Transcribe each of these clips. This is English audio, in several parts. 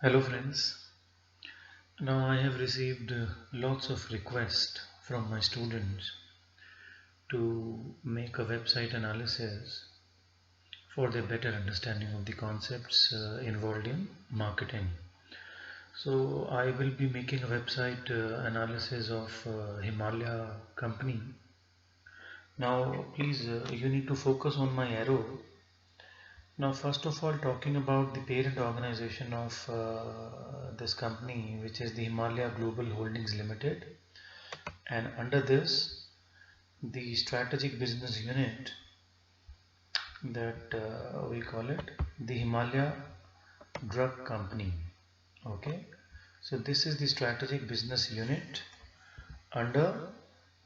Hello friends. Now I have received lots of requests from my students to make a website analysis for their better understanding of the concepts involved in marketing. So I will be making a website analysis of Himalaya company. Now please you need to focus on my arrow. Now first of all, talking about the parent organization of this company, which is the Himalaya Global Holdings Limited, and under this the strategic business unit that we call it the Himalaya Drug Company. Okay, so this is the strategic business unit under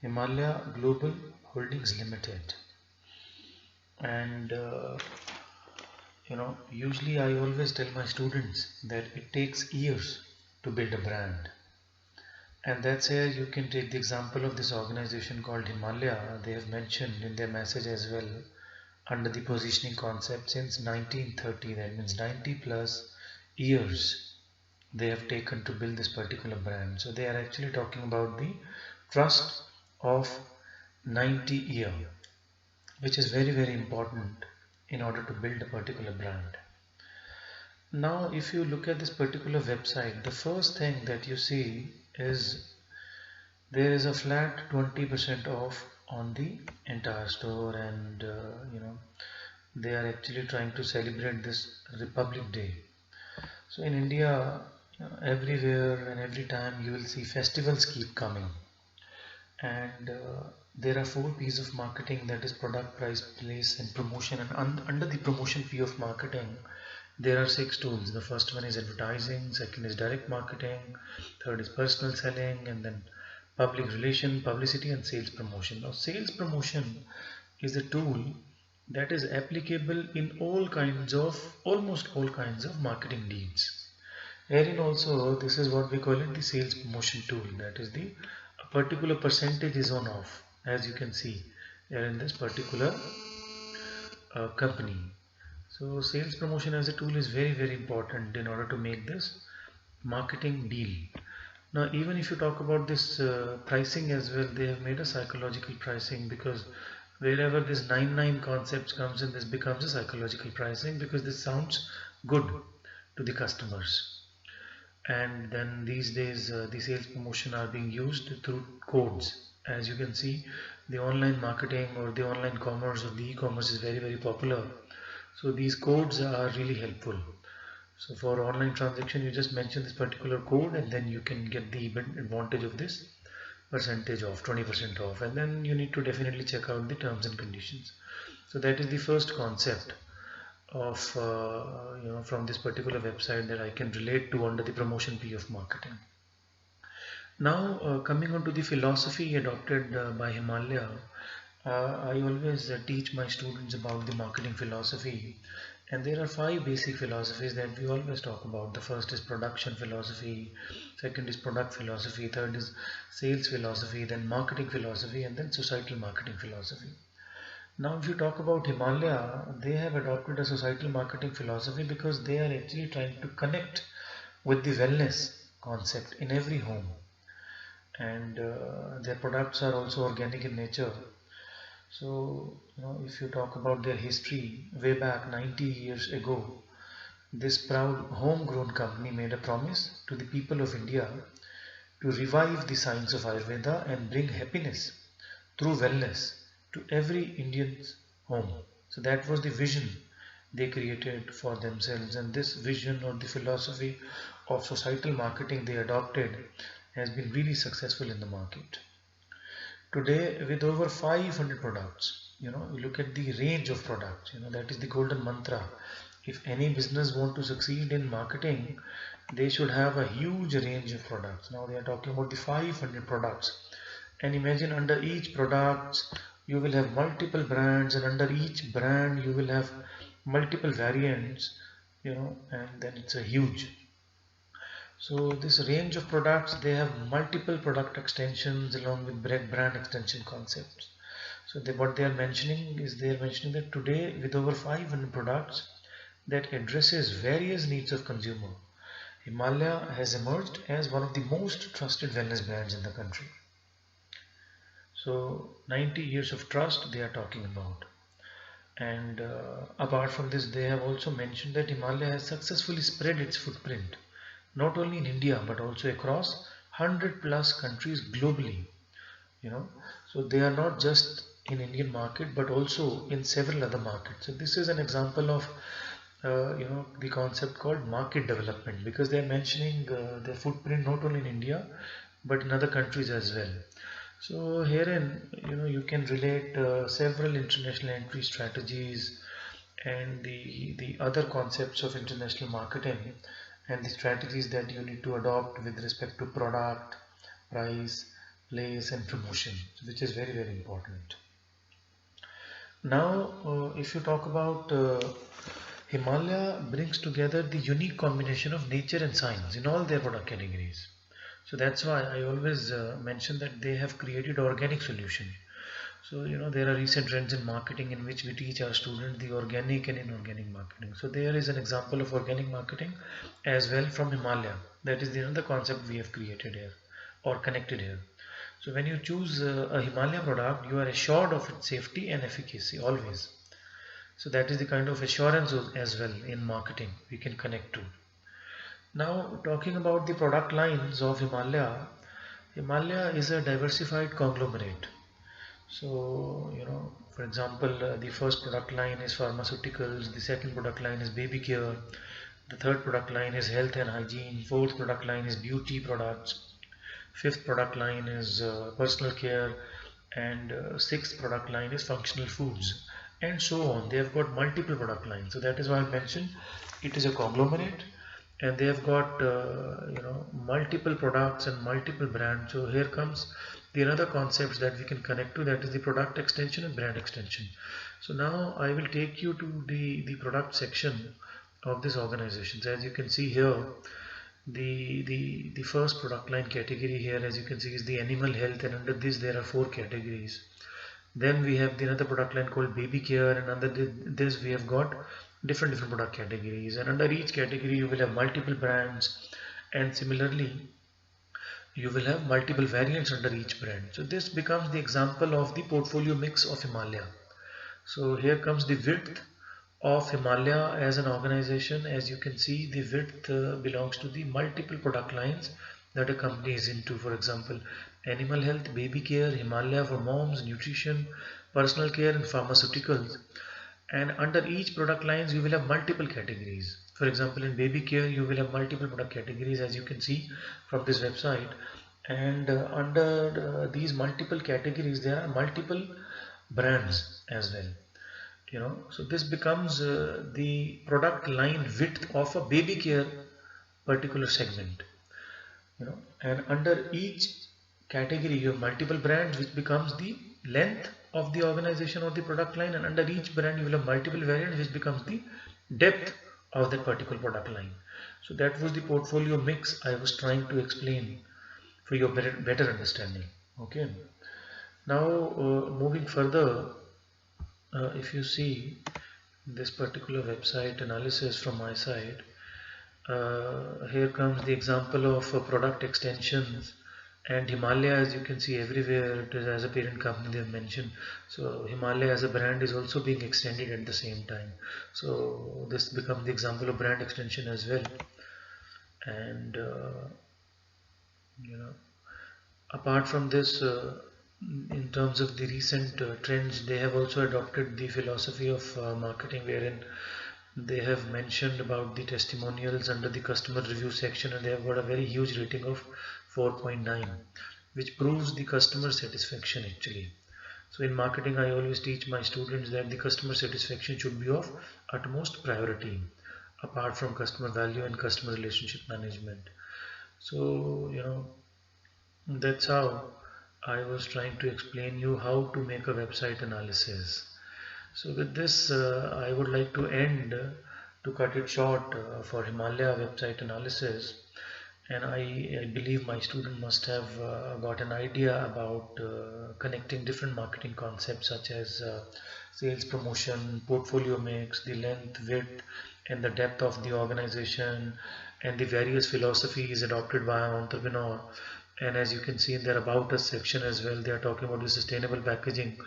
Himalaya Global Holdings Limited. And usually I always tell my students that it takes years to build a brand. And that's where you can take the example of this organization called Himalaya. They have mentioned in their message as well, under the positioning concept, since 1930, that means 90 plus years they have taken to build this particular brand. So they are actually talking about the trust of 90 year, which is very, very important in order to build a particular brand. Now, if you look at this particular website, the first thing that you see is there is a flat 20% off on the entire store, and they are actually trying to celebrate this Republic Day. So in India, everywhere and every time you will see festivals keep coming, and there are four P's of marketing, that is product, price, place, and promotion. And under the promotion P of marketing, there are six tools. The first one is advertising, second is direct marketing, third is personal selling, and then public relation, publicity, and sales promotion. Now, sales promotion is a tool that is applicable in almost all kinds of marketing needs. Herein also, this is what we call it the sales promotion tool. That is the a particular percentage is on off, as you can see here in this particular company. So sales promotion as a tool is very, very important in order to make this marketing deal. Now, even if you talk about this pricing as well, they have made a psychological pricing, because wherever this 99 concepts comes in, this becomes a psychological pricing because this sounds good to the customers. And then these days the sales promotion are being used through codes. As you can see, the online marketing or the online commerce or the e-commerce is very, very popular. So these codes are really helpful. So for online transaction, you just mention this particular code and then you can get the advantage of this percentage off, 20% off, and then you need to definitely check out the terms and conditions. So that is the first concept of from this particular website that I can relate to under the promotion P of marketing. Now coming on to the philosophy adopted by Himalaya, I always teach my students about the marketing philosophy, and there are five basic philosophies that we always talk about. The first is production philosophy, second is product philosophy, third is sales philosophy, then marketing philosophy, and then societal marketing philosophy. Now, if you talk about Himalaya, they have adopted a societal marketing philosophy because they are actually trying to connect with the wellness concept in every home, and their products are also organic in nature. So, if you talk about their history, way back 90 years ago, this proud homegrown company made a promise to the people of India to revive the science of Ayurveda and bring happiness through wellness to every Indian's home. So that was the vision they created for themselves, and this vision or the philosophy of societal marketing they adopted has been really successful in the market. Today, with over 500 products, you look at the range of products, that is the golden mantra. If any business want to succeed in marketing, they should have a huge range of products. Now they are talking about the 500 products, and imagine under each product you will have multiple brands, and under each brand you will have multiple variants, and then it's a huge. So this range of products, they have multiple product extensions along with brand extension concepts. So what they are mentioning is they are mentioning that today with over 500 products that addresses various needs of consumer, Himalaya has emerged as one of the most trusted wellness brands in the country. So 90 years of trust they are talking about. And apart from this, they have also mentioned that Himalaya has successfully spread its footprint not only in India but also across 100 plus countries globally. You know, so they are not just in Indian market but also in several other markets. So this is an example of the concept called market development, because they are mentioning their footprint not only in India but in other countries as well. So herein, you can relate several international entry strategies and the other concepts of international marketing and the strategies that you need to adopt with respect to product, price, place, and promotion, which is very, very important. Now, if you talk about Himalaya brings together the unique combination of nature and science in all their product categories. So that's why I always mention that they have created organic solution. So there are recent trends in marketing in which we teach our students the organic and inorganic marketing. So there is an example of organic marketing as well from Himalaya. That is the another concept we have created here or connected here. So when you choose a Himalaya product, you are assured of its safety and efficacy always. So that is the kind of assurance as well in marketing we can connect to. Now talking about the product lines of Himalaya, Himalaya is a diversified conglomerate. So, for example, the first product line is pharmaceuticals, the second product line is baby care, the third product line is health and hygiene, fourth product line is beauty products, fifth product line is personal care, and sixth product line is functional foods, and so on. They have got multiple product lines. So that is why I mentioned it is a conglomerate, and they have got multiple products and multiple brands. So here comes the another concepts that we can connect to, that is the product extension and brand extension. So now I will take you to the product section of this organization. So as you can see here, the first product line category here, as you can see, is the animal health, and under this there are four categories. Then we have the another product line called baby care, and under this we have got different product categories, and under each category you will have multiple brands, and similarly you will have multiple variants under each brand. So this becomes the example of the portfolio mix of Himalaya. So here comes the width of Himalaya as an organization. As you can see, the width belongs to the multiple product lines that a company is into. For example, animal health, baby care, Himalaya for moms, nutrition, personal care, and pharmaceuticals. And under each product lines you will have multiple categories. For example, in baby care you will have multiple product categories, as you can see from this website. And under these multiple categories there are multiple brands as well. So this becomes the product line width of a baby care particular segment. And under each category you have multiple brands, which becomes the length of the organization or the product line, and under each brand you will have multiple variants, which becomes the depth of that particular product line. So that was the portfolio mix I was trying to explain for your better understanding. Okay, now moving further, if you see this particular website analysis from my side, here comes the example of product extensions. And Himalaya, as you can see, everywhere it is as a parent company they have mentioned. So Himalaya as a brand is also being extended at the same time. So this becomes the example of brand extension as well. And apart from this, in terms of the recent trends, they have also adopted the philosophy of marketing, wherein they have mentioned about the testimonials under the customer review section, and they have got a very huge rating of 4.9, which proves the customer satisfaction actually. So in marketing I always teach my students that the customer satisfaction should be of utmost priority apart from customer value and customer relationship management. So that's how I was trying to explain you how to make a website analysis. So with this I would like to end to cut it short for Himalaya website analysis, and I believe my student must have got an idea about connecting different marketing concepts such as sales promotion, portfolio mix, the length, width, and the depth of the organization and the various philosophies adopted by an entrepreneur. And as you can see in their about us section as well, they are talking about the sustainable packaging.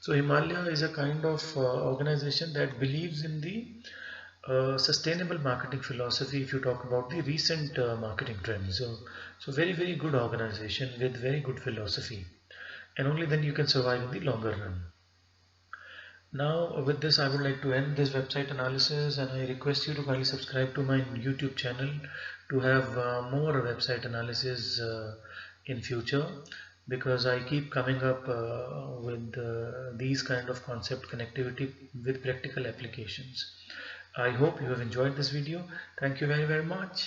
So Himalaya is a kind of organization that believes in the sustainable marketing philosophy. If you talk about the recent marketing trends, so very good organization with very good philosophy, and only then you can survive in the longer run. Now with this I would like to end this website analysis, and I request you to kindly subscribe to my YouTube channel to have more website analysis in future, because I keep coming up with these kind of concept connectivity with practical applications. I hope you have enjoyed this video. Thank you very much.